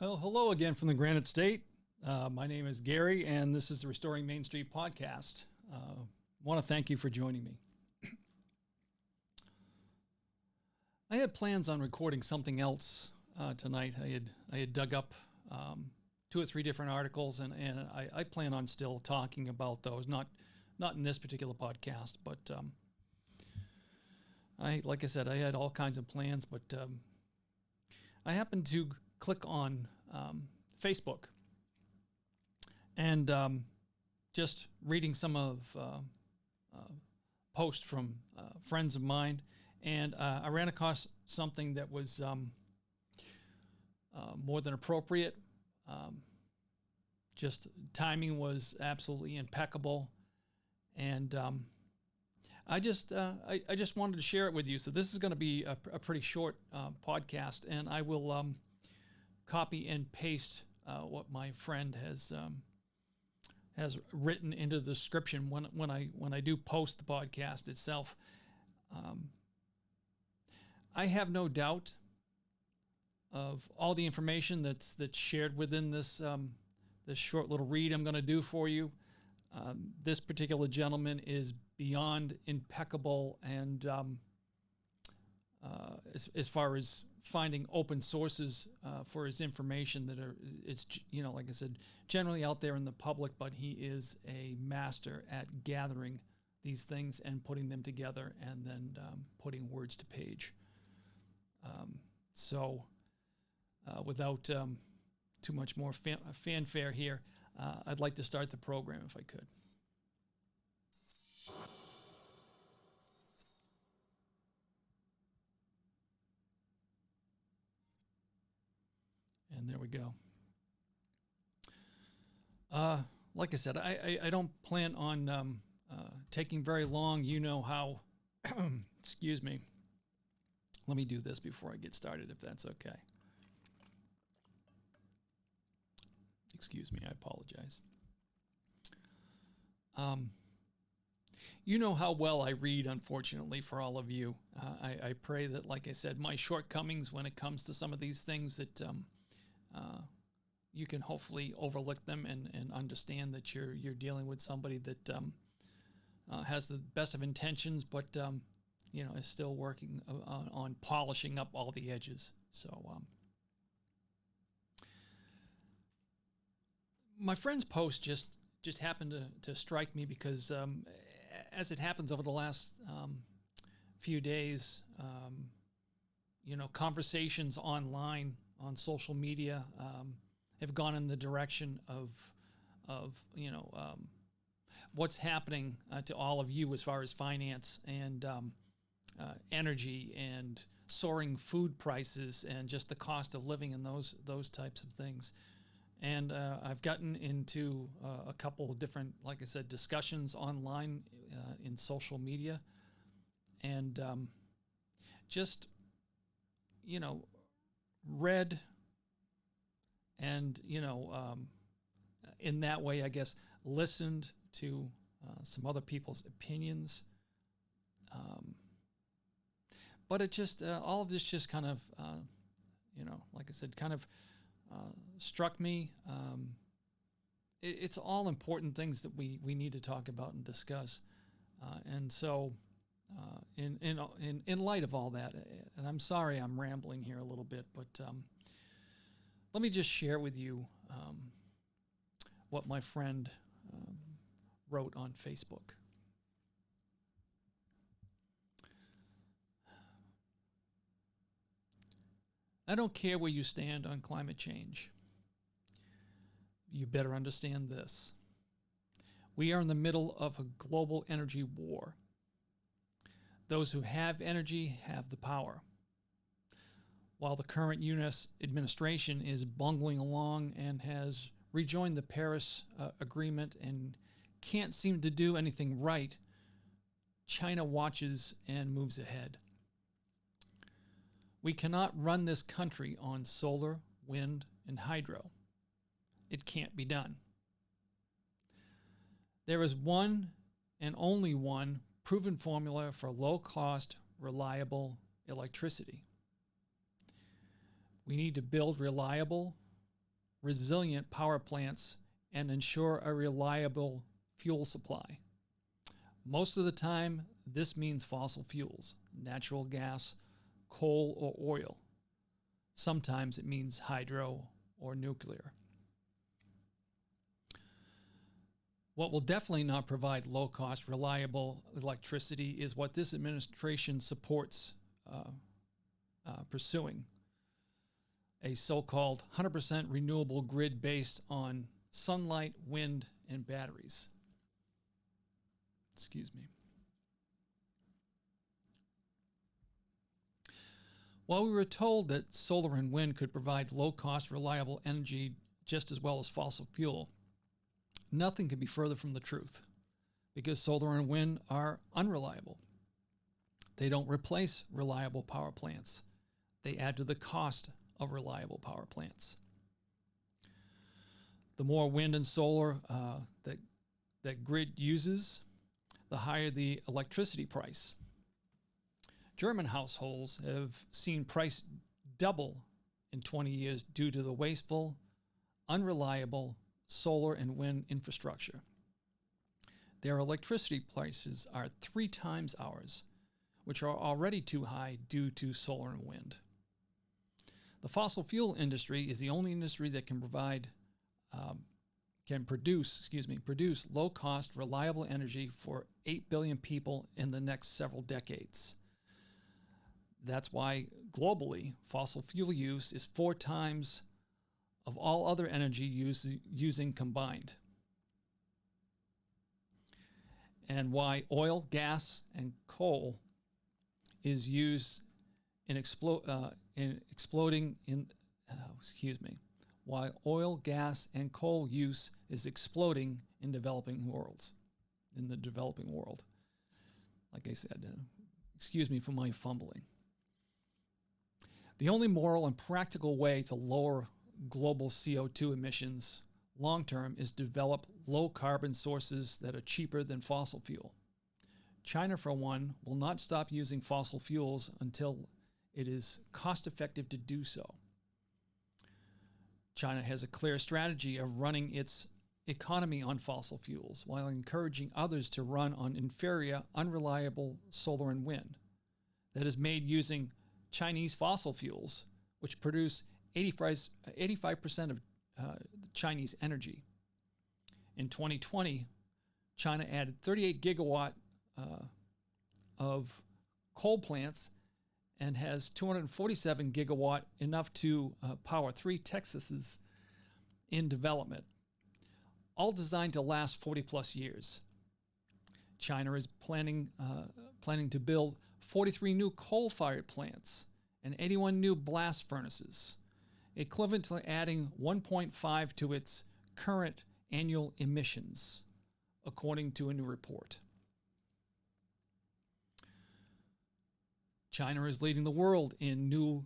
Well, hello again from the Granite State. My name is Gary, and this is the Restoring Main Street podcast. Want to thank you for joining me. I had plans on recording something else tonight. I had dug up 2 or 3 different articles, and I plan on still talking about those. Not in this particular podcast, but like I said, I had all kinds of plans, but I happened to click on Facebook and just reading some of posts from friends of mine, and I ran across something that was more than appropriate. Just timing was absolutely impeccable, and I just wanted to share it with you. So this is going to be a pretty short podcast, and I will copy and paste what my friend has written into the description when I do post the podcast itself. I have no doubt of all the information that's shared within this this short little read I'm going to do for you. This particular gentleman is beyond impeccable, and as far as finding open sources for his information that are, it's, like I said, generally out there in the public, but he is a master at gathering these things and putting them together and then putting words to page. So without too much more fanfare here, I'd like to start the program if I could. And there we go. Like I said, I don't plan on taking very long. You know how, excuse me. Let me do this before I get started, if that's okay. Excuse me, I apologize. You know how well I read, unfortunately, for all of you. I pray that, like I said, my shortcomings when it comes to some of these things, that you can hopefully overlook them and understand that you're dealing with somebody that has the best of intentions, but is still working on polishing up all the edges. So my friend's post just happened to strike me because as it happens over the last few days, conversations online on social media have gone in the direction of what's happening to all of you as far as finance and energy and soaring food prices and just the cost of living and those types of things. And I've gotten into a couple of different, like I said, discussions online in social media, and just read and in that way, I guess, listened to some other people's opinions. But it just all of this just kind of like I said, kind of struck me. It's all important things that we need to talk about and discuss. And so in light of all that, and I'm sorry I'm rambling here a little bit, but let me just share with you what my friend wrote on Facebook. I don't care where you stand on climate change. You better understand this. We are in the middle of a global energy war. Those who have energy have the power. While the current U.S. administration is bungling along and has rejoined the Paris Agreement and can't seem to do anything right, China watches and moves ahead. We cannot run this country on solar, wind, and hydro. It can't be done. There is one and only one proven formula for low-cost, reliable electricity. We need to build reliable, resilient power plants and ensure a reliable fuel supply. Most of the time, this means fossil fuels, natural gas, coal, or oil. Sometimes it means hydro or nuclear. What will definitely not provide low-cost, reliable electricity is what this administration supports pursuing, a so-called 100% renewable grid based on sunlight, wind, and batteries. Excuse me. While we were told that solar and wind could provide low-cost, reliable energy just as well as fossil fuel, nothing could be further from the truth, because solar and wind are unreliable. They don't replace reliable power plants. They add to the cost of reliable power plants. The more wind and solar that grid uses, the higher the electricity price. German households have seen price double in 20 years due to the wasteful, unreliable solar and wind infrastructure. Their electricity prices are 3 times ours, which are already too high due to solar and wind. The fossil fuel industry is the only industry that can produce low-cost, reliable energy for 8 billion people in the next several decades. That's why globally, fossil fuel use is 4 times of all other energy using combined. And why oil, gas, and coal is used why oil, gas, and coal use is exploding in the developing world. Like I said, excuse me for my fumbling. The only moral and practical way to lower global CO2 emissions long-term is to develop low-carbon sources that are cheaper than fossil fuel. China, for one, will not stop using fossil fuels until it is cost-effective to do so. China has a clear strategy of running its economy on fossil fuels while encouraging others to run on inferior, unreliable solar and wind that is made using Chinese fossil fuels, which produce 85% of Chinese energy. In 2020, China added 38 gigawatt of coal plants and has 247 gigawatt, enough to power 3 Texases in development, all designed to last 40 plus years. China is planning to build 43 new coal-fired plants and 81 new blast furnaces, equivalent to adding 1.5 to its current annual emissions, according to a new report. China is leading the world in new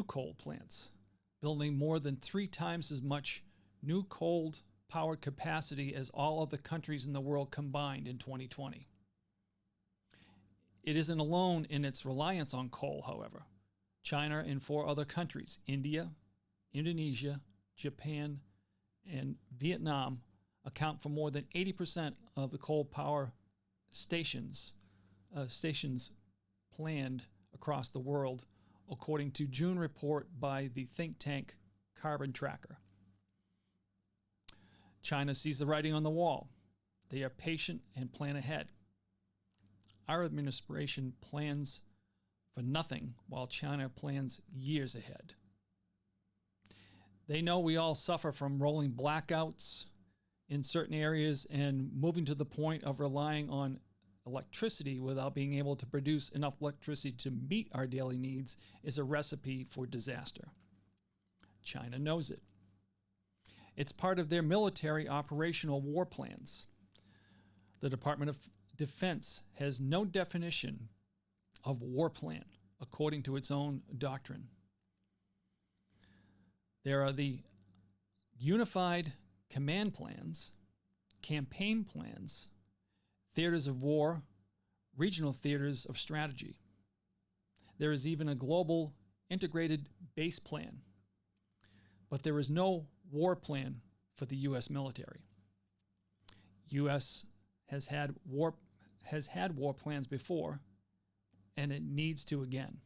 coal plants, building more than 3 times as much new coal-powered capacity as all other countries in the world combined in 2020. It isn't alone in its reliance on coal, however. China and 4 other countries, India, Indonesia, Japan, and Vietnam, account for more than 80% of the coal power stations planned across the world, according to June report by the think tank Carbon Tracker. China sees the writing on the wall. They are patient and plan ahead. Our administration plans for nothing while China plans years ahead. They know we all suffer from rolling blackouts in certain areas, and moving to the point of relying on electricity without being able to produce enough electricity to meet our daily needs is a recipe for disaster. China knows it. It's part of their military operational war plans. The Department of Defense has no definition of war plan according to its own doctrine. There are the unified command plans, campaign plans, theaters of war, regional theaters of strategy. There is even a global integrated base plan. But there is no war plan for the U.S. military. U.S. has had war plans before, and it needs to again.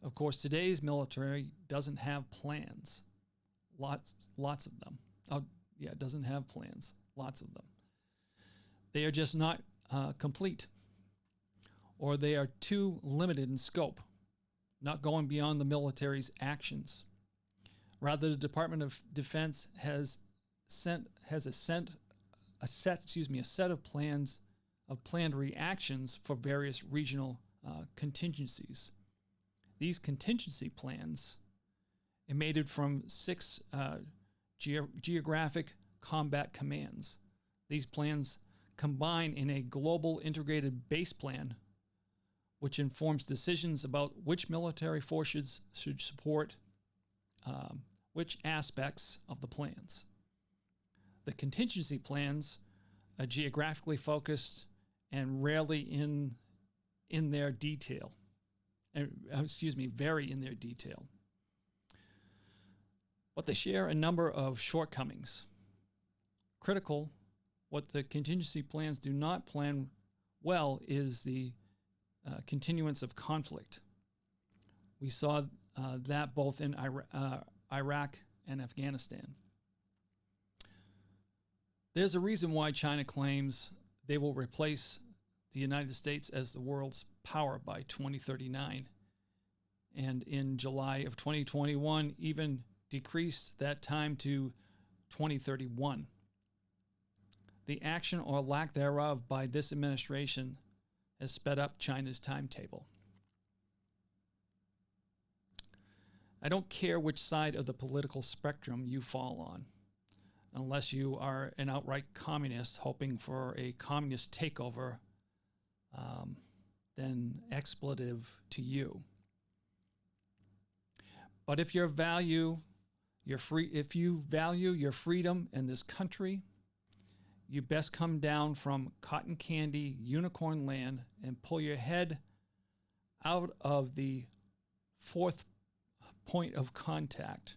Of course, today's military doesn't have plans. Lots of them. Oh, yeah, it doesn't have plans. Lots of them. They are just not complete, or they are too limited in scope, not going beyond the military's actions. Rather, the Department of Defense has a set of plans of planned reactions for various regional contingencies. These contingency plans emanated from 6 geographic combat commands. These plans combine in a global integrated base plan, which informs decisions about which military forces should support which aspects of the plans. The contingency plans are geographically focused and rarely in their detail. Vary in their detail. But they share a number of shortcomings. Critical, what the contingency plans do not plan well is the continuance of conflict. We saw that both in Iraq and Afghanistan. There's a reason why China claims they will replace the United States as the world's power by 2039, and in July of 2021 even decreased that time to 2031. The action or lack thereof by this administration has sped up China's timetable. I don't care which side of the political spectrum you fall on, unless you are an outright communist hoping for a communist takeover, then expletive to you. But if you value your freedom in this country, you best come down from cotton candy unicorn land and pull your head out of the 4th point of contact.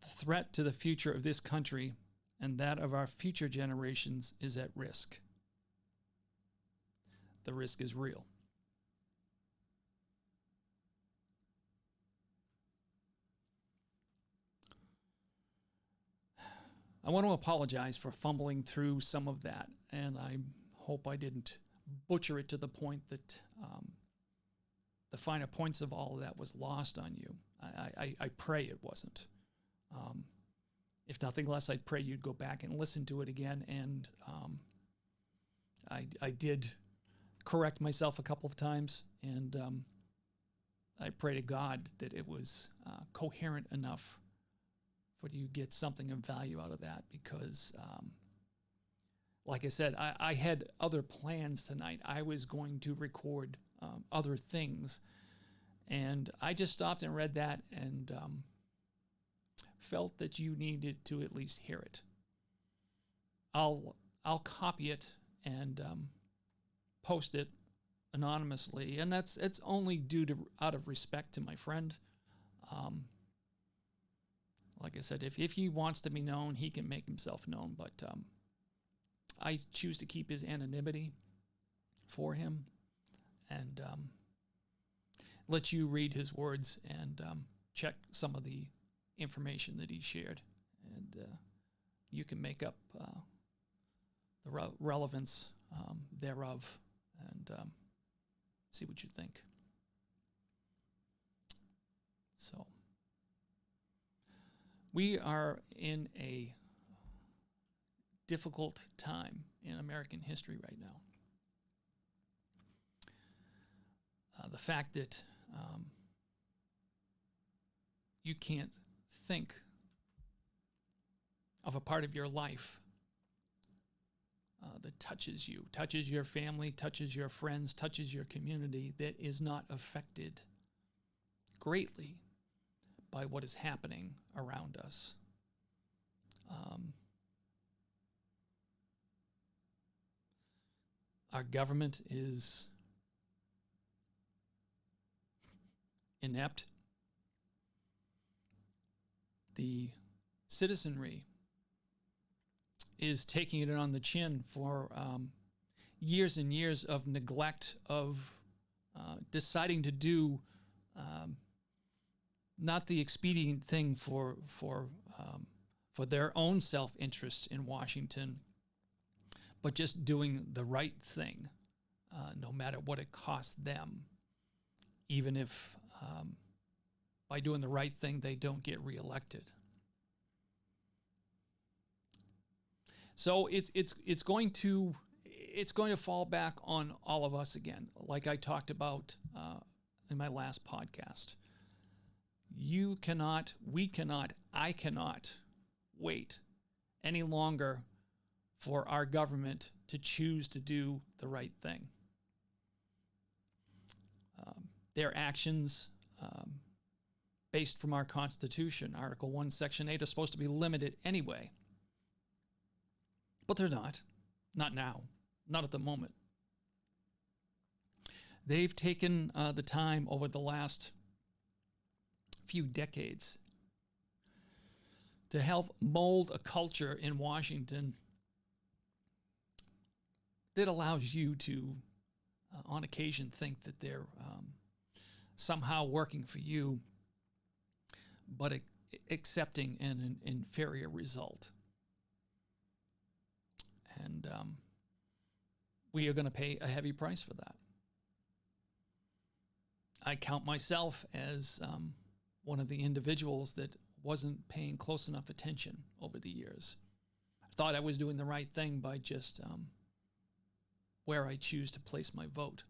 The threat to the future of this country and that of our future generations is at risk. The risk is real. I want to apologize for fumbling through some of that, and I hope I didn't butcher it to the point that the finer points of all of that was lost on you. I pray it wasn't. If nothing less, I'd pray you'd go back and listen to it again, and I did correct myself a couple of times, and I pray to God that it was coherent enough for you to get something of value out of that, because like I said, I had other plans tonight. I was going to record other things, and I just stopped and read that and felt that you needed to at least hear it. I'll copy it and post it anonymously, and it's only out of respect to my friend. Like I said, if he wants to be known, he can make himself known, but I choose to keep his anonymity for him and let you read his words and check some of the information that he shared, and you can make up the relevance thereof and see what you think. So we are in a difficult time in American history right now. The fact that you can't think of a part of your life that touches you, touches your family, touches your friends, touches your community, that is not affected greatly by what is happening around us. Our government is inept. the citizenry is taking it on the chin for years and years of neglect of deciding to do not the expedient thing for their own self-interest in Washington, but just doing the right thing, no matter what it costs them, even if by doing the right thing they don't get reelected. So it's going to fall back on all of us again, like I talked about in my last podcast. You cannot, we cannot, I cannot wait any longer for our government to choose to do the right thing. Their actions, based from our Constitution, Article 1, Section 8, are supposed to be limited anyway. But they're not. Not now. Not at the moment. They've taken the time over the last few decades to help mold a culture in Washington that allows you to, on occasion, think that they're somehow working for you, but accepting an inferior result. And we are going to pay a heavy price for that. I count myself as one of the individuals that wasn't paying close enough attention over the years. I thought I was doing the right thing by just where I choose to place my vote.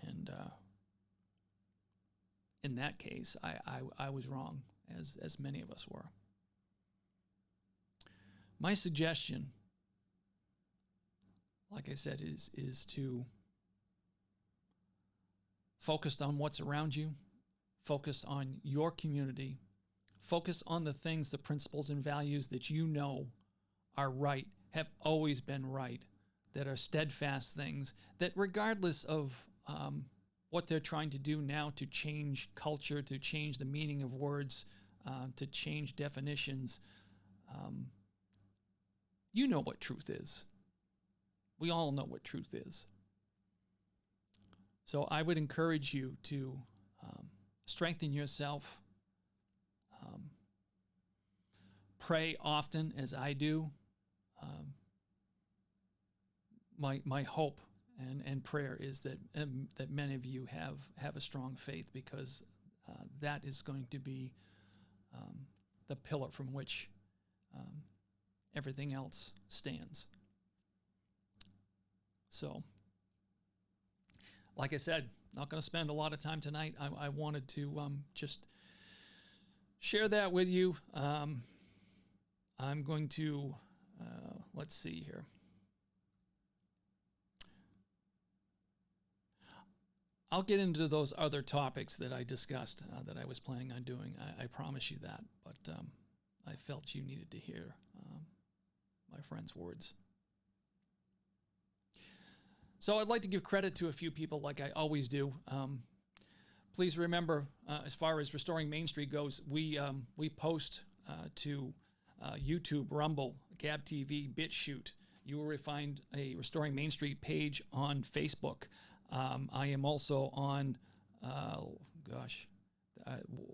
And in that case, I was wrong, as many of us were. My suggestion, like I said, is to focus on what's around you, focus on your community, focus on the things, the principles and values that you know are right, have always been right, that are steadfast things, that regardless of what they're trying to do now to change culture, to change the meaning of words, to change definitions, you know what truth is. We all know what truth is. So I would encourage you to strengthen yourself, pray often as I do. My hope and prayer is that many of you have a strong faith, because that is going to be the pillar from which everything else stands. So, like I said, not going to spend a lot of time tonight. I wanted to just share that with you. I'm going to, let's see here. I'll get into those other topics that I discussed that I was planning on doing. I promise you that. But I felt you needed to hear my friend's words. So I'd like to give credit to a few people, like I always do. Please remember, as far as Restoring Main Street goes, we post to YouTube, Rumble, Gab TV, BitChute. You will find a Restoring Main Street page on Facebook. I am also on,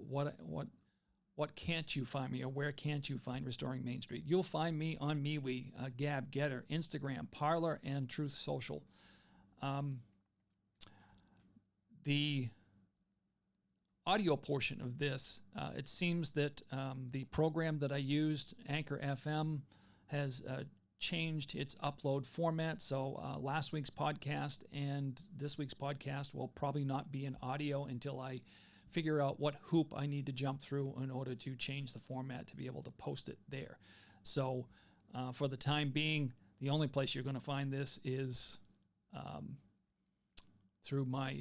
what can't you find me, or where can't you find Restoring Main Street? You'll find me on MeWe, Gab, Getter, Instagram, Parler, and Truth Social. The audio portion of this, it seems that the program that I used, Anchor FM, has changed its upload format. So last week's podcast and this week's podcast will probably not be in audio until I figure out what hoop I need to jump through in order to change the format to be able to post it there. So for the time being, the only place you're going to find this is through my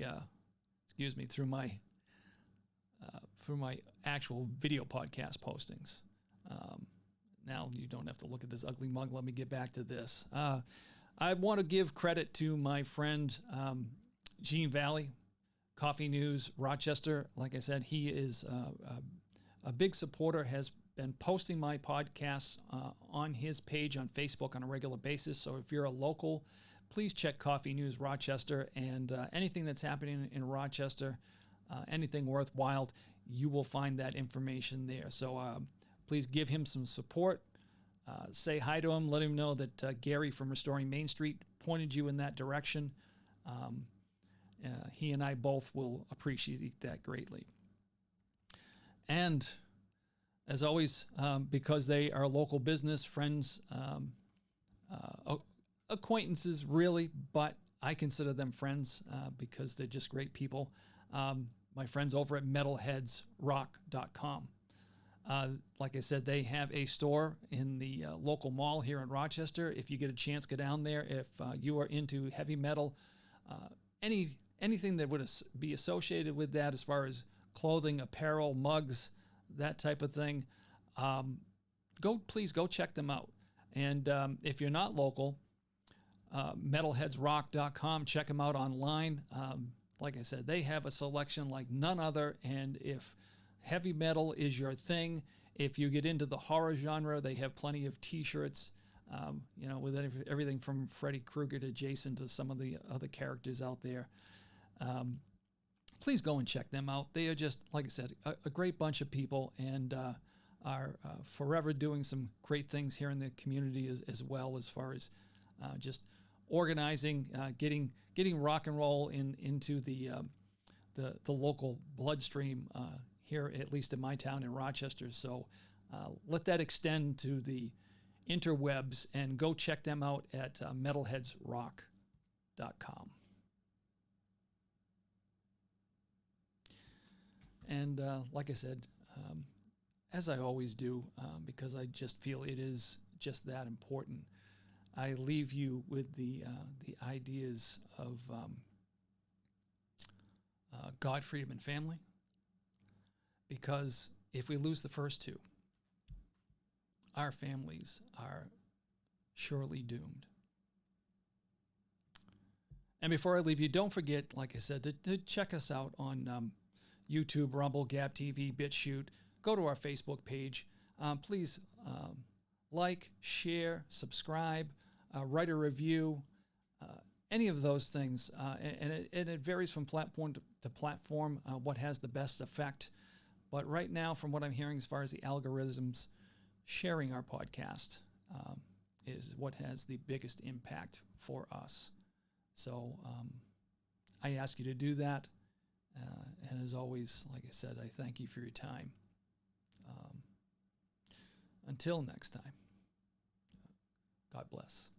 actual video podcast postings. Now you don't have to look at this ugly mug. Let me get back to this. I want to give credit to my friend Gene Valley, Coffee News Rochester. Like I said, he is a big supporter, has been posting my podcasts on his page on Facebook on a regular basis. So if you're a local, please check Coffee News Rochester, and anything that's happening in Rochester, anything worthwhile, you will find that information there. So please give him some support. Say hi to him. Let him know that Gary from Restoring Main Street pointed you in that direction. He and I both will appreciate that greatly. And as always, because they are local business, friends, acquaintances really, but I consider them friends because they're just great people. My friends over at metalheadsrock.com. Like I said, they have a store in the local mall here in Rochester. If you get a chance, go down there. If you are into heavy metal, anything that would be associated with that as far as clothing, apparel, mugs, that type of thing, please go check them out. And if you're not local, metalheadsrock.com, check them out online. Like I said, they have a selection like none other. And if heavy metal is your thing, if you get into the horror genre, they have plenty of t-shirts, with everything from Freddy Krueger to Jason to some of the other characters out there. Please go and check them out. They are just, like I said, a great bunch of people, and are forever doing some great things here in the community as well, as far as just organizing, getting rock and roll into the local bloodstream here, at least in my town in Rochester. So let that extend to the interwebs, and go check them out at metalheadsrock.com. And like I said, as I always do, because I just feel it is just that important, I leave you with the ideas of God, freedom, and family. Because if we lose the first two, our families are surely doomed. And before I leave you, don't forget, like I said, to check us out on YouTube, Rumble, Gab TV, BitChute. Go to our Facebook page. Please like, share, subscribe, write a review, any of those things. And it varies from platform to platform, what has the best effect. But right now, from what I'm hearing as far as the algorithms, sharing our podcast is what has the biggest impact for us. So I ask you to do that. And as always, like I said, I thank you for your time. Until next time, God bless.